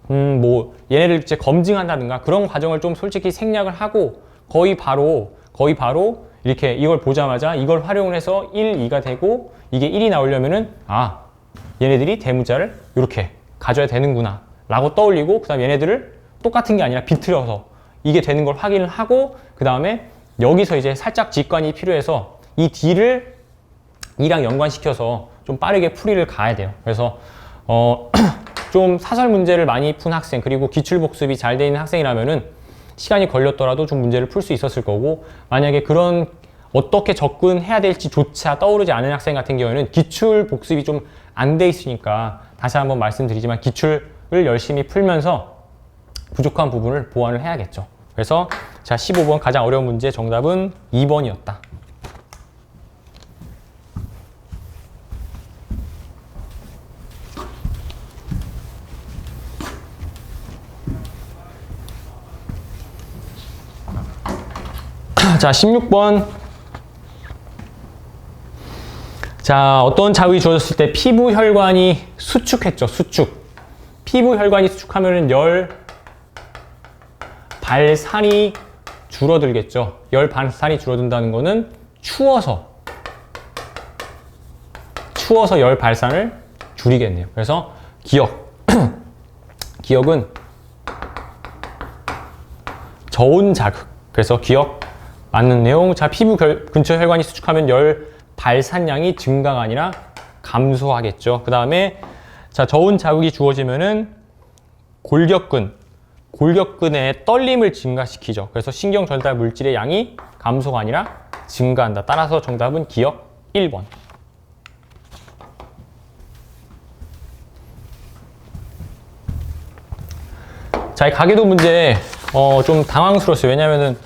뭐 얘네를 이제 검증한다든가 그런 과정을 좀 솔직히 생략을 하고 거의 바로 이렇게 이걸 보자마자 이걸 활용을 해서 1, 2가 되고 이게 1이 나오려면은 얘네들이 대문자를 이렇게 가져야 되는구나 라고 떠올리고 그 다음에 얘네들을 똑같은 게 아니라 비틀어서 이게 되는 걸 확인을 하고 그 다음에 여기서 이제 살짝 직관이 필요해서 이 D를 E랑 연관시켜서 좀 빠르게 풀이를 가야 돼요. 그래서 좀 사설 문제를 많이 푼 학생 그리고 기출복습이 잘 돼 있는 학생이라면은 시간이 걸렸더라도 좀 문제를 풀 수 있었을 거고 만약에 그런 어떻게 접근해야 될지조차 떠오르지 않은 학생 같은 경우에는 기출복습이 좀 안 돼 있으니까 다시 한번 말씀드리지만 기출을 열심히 풀면서 부족한 부분을 보완을 해야겠죠. 그래서 자 15번 가장 어려운 문제 정답은 2번이었다. 자 16번 자 어떤 자극이 주어졌을 때 피부 혈관이 수축했죠. 수축. 피부 혈관이 수축하면은 열 발산이 줄어들겠죠. 열 발산이 줄어든다는 거는 추워서 열 발산을 줄이겠네요. 그래서 기억은 저온 자극. 그래서 기억 맞는 내용. 자, 피부 근처 혈관이 수축하면 열 발산량이 증가가 아니라 감소하겠죠. 그 다음에 자, 저온 자극이 주어지면은 골격근의 떨림을 증가시키죠. 그래서 신경 전달 물질의 양이 감소가 아니라 증가한다. 따라서 정답은 기억 1번. 자, 이 가계도 문제 좀 당황스러웠어요. 왜냐면은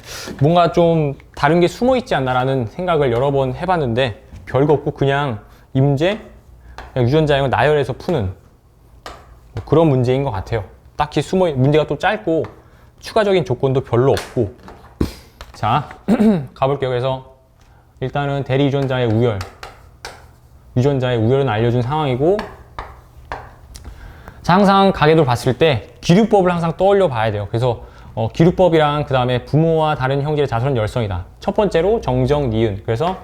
뭔가 좀 다른 게 숨어 있지 않나라는 생각을 여러 번 해봤는데 별거 없고 그냥 이 문제 그냥 유전자형을 나열해서 푸는 뭐 그런 문제인 것 같아요. 딱히 문제가 또 짧고 추가적인 조건도 별로 없고. 자 가볼게요. 그래서 일단은 대리 유전자의 우열은 알려준 상황이고, 자, 항상 가계도를 봤을 때 기류법을 항상 떠올려 봐야 돼요. 그래서 기류법이랑 그 다음에 부모와 다른 형제의 자손은 열성이다. 첫 번째로 정정, 니은. 그래서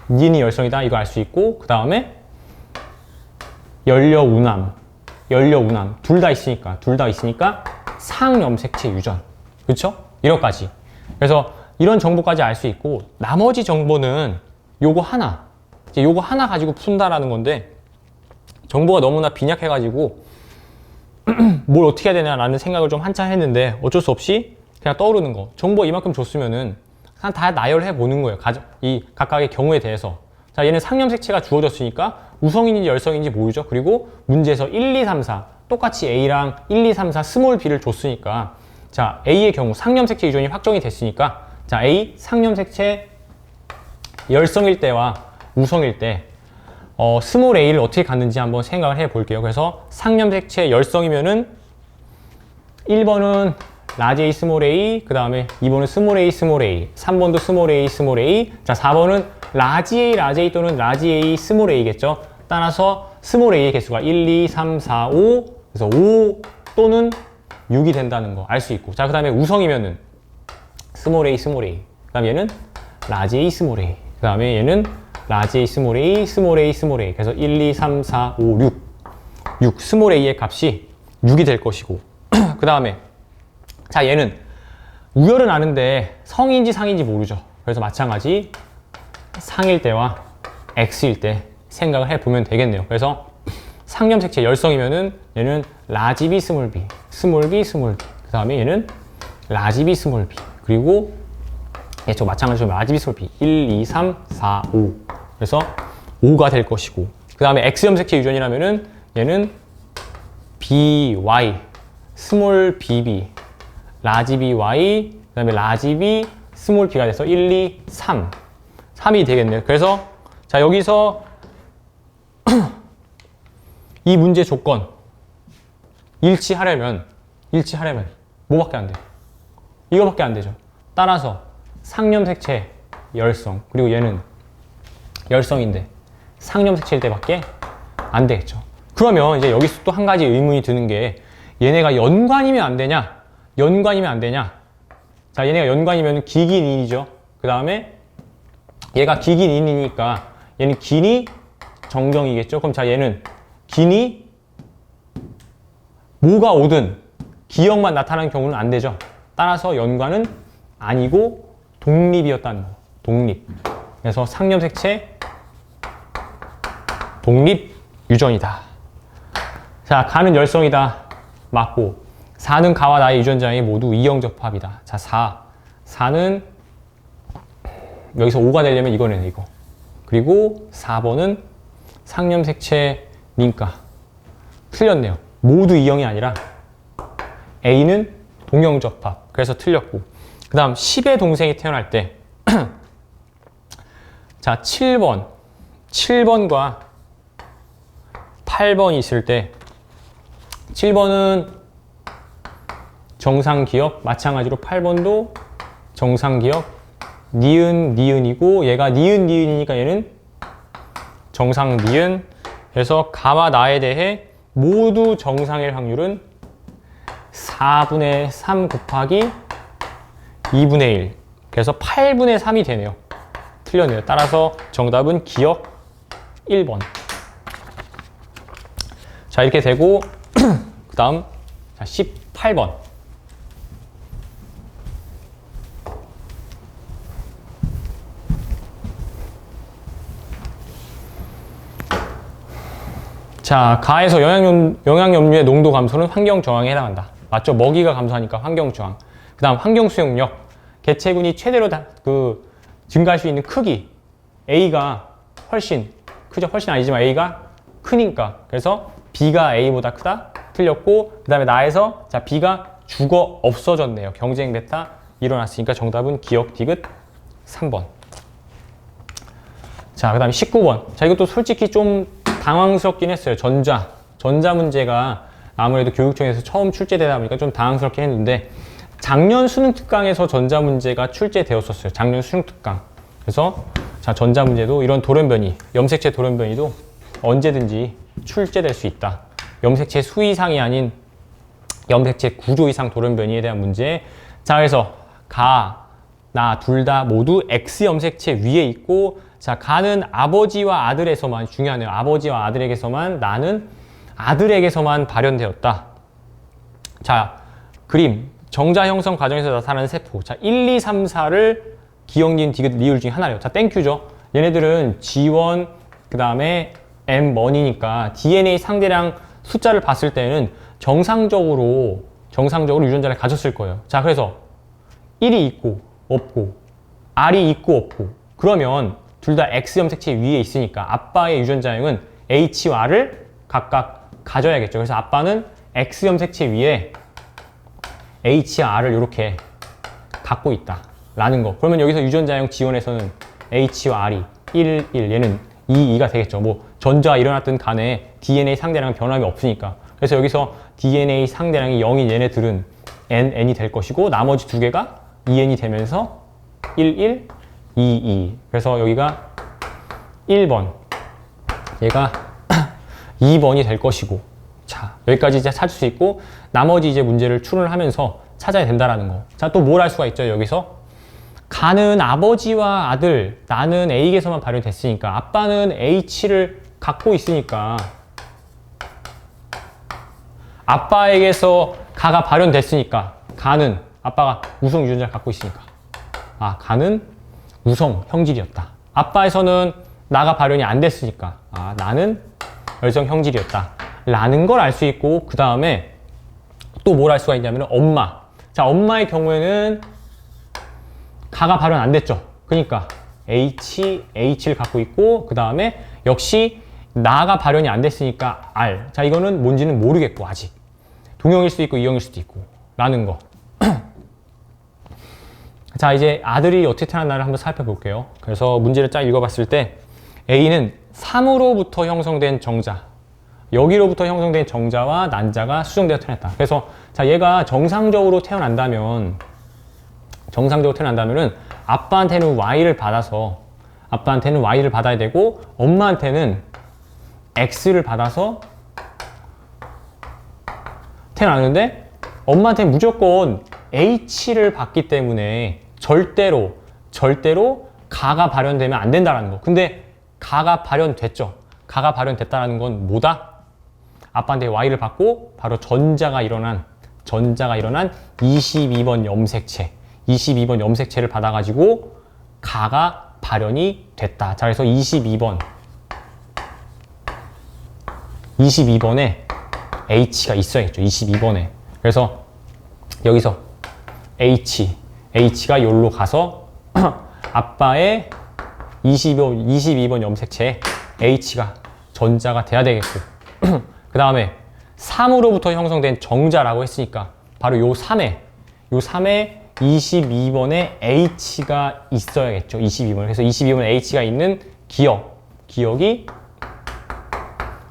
니은이 열성이다. 이거 알 수 있고, 그 다음에 연려, 운암. 둘 다 있으니까 상염색체 유전. 그렇죠? 이런까지. 그래서 이런 정보까지 알 수 있고, 나머지 정보는 요거 하나 가지고 푼다라는 건데, 정보가 너무나 빈약해가지고 뭘 어떻게 해야 되냐라는 생각을 좀 한참 했는데 어쩔 수 없이 그냥 떠오르는 거. 정보 이만큼 줬으면은 그냥 다 나열해 보는 거예요. 이 각각의 경우에 대해서. 자, 얘는 상염색체가 주어졌으니까 우성인지 열성인지 모르죠. 그리고 문제에서 1, 2, 3, 4 똑같이 A랑 1, 2, 3, 4 스몰 b를 줬으니까, 자, A의 경우 상염색체 유전이 확정이 됐으니까, 자, A 상염색체 열성일 때와 우성일 때 스몰 a를 어떻게 갖는지 한번 생각을 해 볼게요. 그래서 상염색체 열성이면은 1번은 라지 a 스몰 a, 그 다음에 2번은 스몰 a 스몰 a, 3번도 스몰 a 스몰 a, 자 4번은 라지 a 또는 라지 a 스몰 a겠죠. 따라서 스몰 a의 개수가 1, 2, 3, 4, 5, 그래서 5 또는 6이 된다는 거 알 수 있고, 자 그 다음에 우성이면은 스몰 a 스몰 a, 그 다음에 얘는 라지 a 스몰 a, 그 다음에 얘는 라지 a 스몰 a, 스몰 a, 스몰 a. 그래서 1, 2, 3, 4, 5, 6 스몰 a의 값이 6이 될 것이고 그 다음에 자 얘는 우열은 아는데 성인지 상인지 모르죠. 그래서 마찬가지 상일 때와 X일 때 생각을 해보면 되겠네요. 그래서 상염색체 열성이면은 얘는 라지 b 스몰 b, 스몰 b 스몰 b, 그 다음에 얘는 라지 b 스몰 b, 그리고 저 마찬가지로 라지 b 스몰 b 1, 2, 3, 4, 5. 그래서 5가 될 것이고, 그 다음에 X염색체 유전이라면은 얘는 BY 스몰 bb, 라지 by, 그 다음에 라지 b, 스몰 b가 돼서 1, 2, 3. 3이 되겠네요. 그래서 자 여기서 이 문제 조건 일치하려면 뭐밖에 안 돼요? 이거밖에 안 되죠. 따라서 상염색체 열성, 그리고 얘는 열성인데 상염색체일 때밖에 안 되겠죠. 그러면 이제 여기서 또 한 가지 의문이 드는 게 얘네가 연관이면 안 되냐? 연관이면 안 되냐? 자, 얘네가 연관이면 기긴 인이죠. 그 다음에 얘가 기긴 인이니까 얘는 긴이 정경이겠죠. 그럼 자, 얘는 긴이 뭐가 오든 기역만 나타나는 경우는 안 되죠. 따라서 연관은 아니고 독립이었다는 거. 독립. 그래서 상염색체 독립 유전이다. 자, 가는 열성이다. 맞고 4는 가와 나의 유전자에 모두 이형접합이다. 자, 4는 여기서 5가 되려면 이거네, 이거. 그리고 4번은 상염색체니까 틀렸네요. 모두 이형이 아니라 A는 동형접합. 그래서 틀렸고. 그 다음 10의 동생이 태어날 때 자, 7번과 8번이 있을 때 7번은 정상기억, 마찬가지로 8번도 정상기억, 니은이고 얘가 니은이니까 얘는 정상 니은. 그래서 가와 나에 대해 모두 정상일 확률은 4분의 3 곱하기 2분의 1. 그래서 8분의 3이 되네요. 틀렸네요. 따라서 정답은 기억 1번. 자, 이렇게 되고 그 다음 18번. 자, 가에서 영양염류의 농도 감소는 환경 저항에 해당한다. 맞죠? 먹이가 감소하니까 환경 저항. 그 다음 환경 수용력. 개체군이 최대로 증가할 수 있는 크기. A가 훨씬 크죠? 훨씬 아니지만 A가 크니까. 그래서 B가 A보다 크다. 틀렸고, 그 다음에 나에서 자, B가 죽어 없어졌네요. 경쟁 베타 일어났으니까 정답은 기억 디귿 3번. 자, 그 다음에 19번. 자, 이것도 솔직히 좀 당황스럽긴 했어요. 전자 문제가 아무래도 교육청에서 처음 출제되다 보니까 좀 당황스럽긴 했는데 작년 수능 특강에서 전자 문제가 출제되었었어요. 작년 수능 특강. 그래서 자, 전자 문제도 이런 돌연변이, 염색체 돌연변이도 언제든지 출제될 수 있다. 염색체 수 이상이 아닌 염색체 구조 이상 돌연변이에 대한 문제. 자, 그래서 가, 나 둘 다 모두 X 염색체 위에 있고, 자, 가는 아버지와 아들에서만, 중요하네요. 아버지와 아들에게서만, 나는 아들에게서만 발현되었다. 자, 그림. 정자 형성 과정에서 나타나는 세포. 자, 1, 2, 3, 4를 기억, 니은, 디귿, 리을 중에 하나래요. 자, 땡큐죠. 얘네들은 G1, 그 다음에 M1이니까 DNA 상대량 숫자를 봤을 때는 정상적으로 유전자를 가졌을 거예요. 자, 그래서 1이 있고 없고 R이 있고 없고 그러면 둘 다 X 염색체 위에 있으니까 아빠의 유전자형은 H와 R을 각각 가져야겠죠. 그래서 아빠는 X 염색체 위에 H와 R을 이렇게 갖고 있다 라는 거. 그러면 여기서 유전자형 G1에서는 H와 R이 1, 1, 얘는 2, 2가 되겠죠. 뭐 전자가 일어났든 간에 DNA 상대량 변함이 없으니까. 그래서 여기서 DNA 상대량이 0인 얘네들은 N이 될 것이고 나머지 두 개가 2N이 되면서 1, 1, 2, 2. 그래서 여기가 1번, 얘가 2번이 될 것이고. 자, 여기까지 이제 찾을 수 있고 나머지 이제 문제를 추론을 하면서 찾아야 된다라는 거. 자, 또 뭘 할 수가 있죠, 여기서? 가는 아버지와 아들, 나는 A에게서만 발현됐으니까 아빠는 H를 갖고 있으니까 아빠에게서 가가 발현됐으니까 가는 아빠가 우성 유전자를 갖고 있으니까 가는 우성 형질이었다. 아빠에서는 나가 발현이 안 됐으니까 나는 열성 형질이었다 라는 걸 알 수 있고 그 다음에 또 뭘 알 수가 있냐면 엄마. 자, 엄마의 경우에는 가가 발현 안 됐죠. 그러니까 H를 갖고 있고 그 다음에 역시 나가 발현이 안 됐으니까 R. 자, 이거는 뭔지는 모르겠고 아직 동형일 수도 있고 이형일 수도 있고 라는 거. 자, 이제 아들이 어떻게 태어났나를 한번 살펴볼게요. 그래서 문제를 쫙 읽어봤을 때 A는 3으로부터 형성된 정자, 여기로부터 형성된 정자와 난자가 수정되어 태어났다. 그래서 자, 얘가 정상적으로 태어난다면은 아빠한테는 Y를 받아야 되고 엄마한테는 X를 받아서 태어나는데 엄마한테는 무조건 H를 받기 때문에 절대로 가가 발현되면 안 된다는 거. 근데 가가 발현됐죠. 가가 발현됐다는 건 뭐다? 아빠한테 Y를 받고 바로 전자가 일어난 22번 염색체를 받아가지고 가가 발현이 됐다. 자, 그래서 22번에 H가 있어야겠죠. 22번에. 그래서 여기서 H가 여기로 가서 아빠의 22번 염색체에 H가 전자가 돼야 되겠고 그 다음에 3으로부터 형성된 정자라고 했으니까 바로 요 3에 22번에 H가 있어야겠죠. 22번. 그래서 22번에 H가 있는 기억이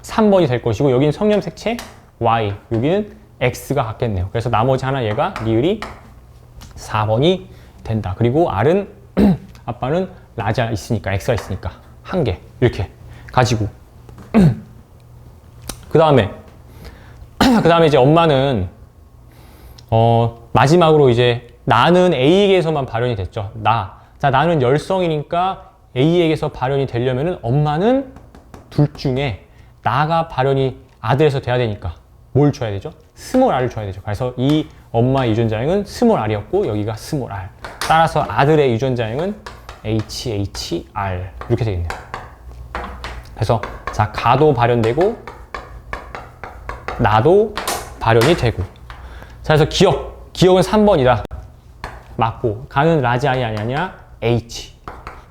3번이 될 것이고 여기는 성염색체 Y, 여기는 X가 같겠네요. 그래서 나머지 하나 얘가 리을이 4번이 된다. 그리고 R은 아빠는 라자 있으니까 X가 있으니까 한 개 이렇게 가지고 그 다음에 이제 엄마는 마지막으로 이제 나는 A에게서만 발현이 됐죠. 자, 나는 열성이니까 A에게서 발현이 되려면은 엄마는 둘 중에 나가 발현이 아들에서 돼야 되니까 뭘 줘야 되죠? 스몰 r을 줘야 되죠. 그래서 이 엄마의 유전자형은 스몰 r이었고 여기가 스몰 r. 따라서 아들의 유전자형은 HHR 이렇게 되겠네요. 그래서 자, 가도 발현되고 나도 발현이 되고. 자, 그래서 기억은 3번이다. 맞고 가는 라지아이 아니냐? H.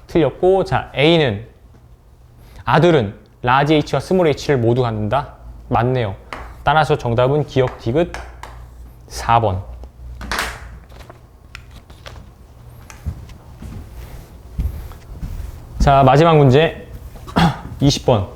틀렸고 자, 아들은 라지 H와 스몰 h를 모두 갖는다. 맞네요. 따라서 정답은 기억 디귿 4번. 자, 마지막 문제 20번.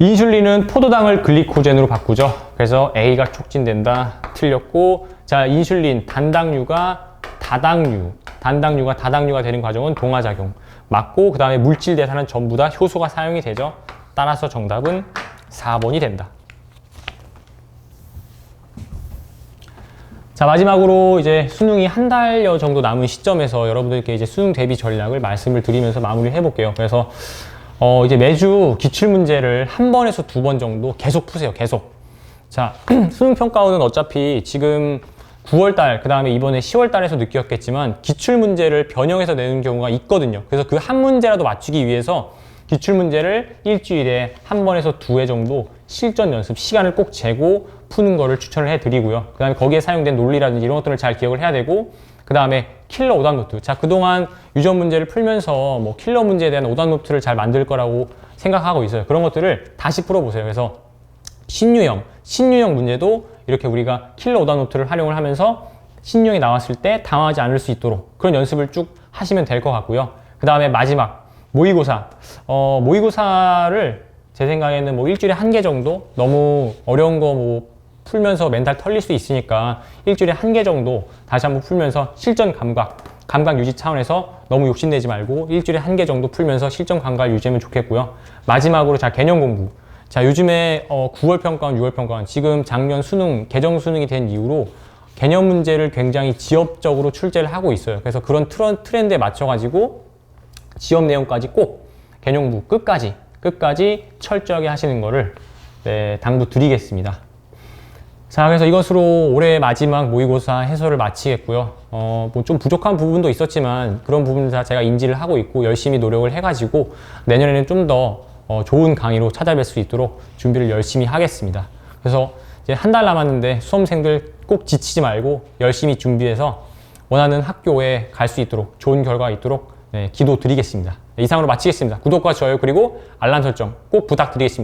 인슐린은 포도당을 글리코젠으로 바꾸죠. 그래서 A가 촉진된다. 틀렸고 자, 인슐린 단당류가 다당류가 되는 과정은 동화작용. 맞고 그 다음에 물질 대사는 전부 다 효소가 사용이 되죠. 따라서 정답은 4번이 된다. 자, 마지막으로 이제 수능이 한 달여 정도 남은 시점에서 여러분들께 이제 수능 대비 전략을 말씀을 드리면서 마무리를 해볼게요. 그래서 이제 매주 기출문제를 한 번에서 두 번 정도 계속 푸세요. 계속. 자, 수능평가원은 어차피 지금 9월달, 그 다음에 이번에 10월달에서 느꼈겠지만 기출문제를 변형해서 내는 경우가 있거든요. 그래서 그 한 문제라도 맞추기 위해서 기출문제를 일주일에 한 번에서 두 회 정도 실전 연습 시간을 꼭 재고 푸는 거를 추천을 해드리고요. 그 다음에 거기에 사용된 논리라든지 이런 것들을 잘 기억을 해야 되고 그 다음에 킬러 오답 노트. 자, 그동안 유전 문제를 풀면서 뭐 킬러 문제에 대한 오답 노트를 잘 만들 거라고 생각하고 있어요. 그런 것들을 다시 풀어보세요. 그래서 신유형 문제도 이렇게 우리가 킬러 오답 노트를 활용을 하면서 신유형이 나왔을 때 당황하지 않을 수 있도록 그런 연습을 쭉 하시면 될 것 같고요. 그 다음에 마지막 모의고사. 모의고사를 제 생각에는 뭐 일주일에 한 개 정도 너무 어려운 거 뭐 풀면서 멘탈 털릴 수 있으니까 일주일에 한 개 정도 다시 한번 풀면서 실전 감각 유지 차원에서 너무 욕심내지 말고 일주일에 한 개 정도 풀면서 실전 감각을 유지하면 좋겠고요. 마지막으로 자, 개념 공부. 자, 요즘에 9월 평가원, 6월 평가원, 지금 작년 수능, 개정 수능이 된 이후로 개념 문제를 굉장히 지역적으로 출제를 하고 있어요. 그래서 그런 트렌드에 맞춰가지고 지역 내용까지 꼭 개념 공부 끝까지 철저하게 하시는 거를 당부 드리겠습니다. 자, 그래서 이것으로 올해 마지막 모의고사 해설을 마치겠고요. 뭐 좀 부족한 부분도 있었지만 그런 부분 다 제가 인지를 하고 있고 열심히 노력을 해가지고 내년에는 좀 더 좋은 강의로 찾아뵐 수 있도록 준비를 열심히 하겠습니다. 그래서 이제 한 달 남았는데 수험생들 꼭 지치지 말고 열심히 준비해서 원하는 학교에 갈 수 있도록 좋은 결과가 있도록 기도 드리겠습니다. 이상으로 마치겠습니다. 구독과 좋아요 그리고 알람 설정 꼭 부탁드리겠습니다.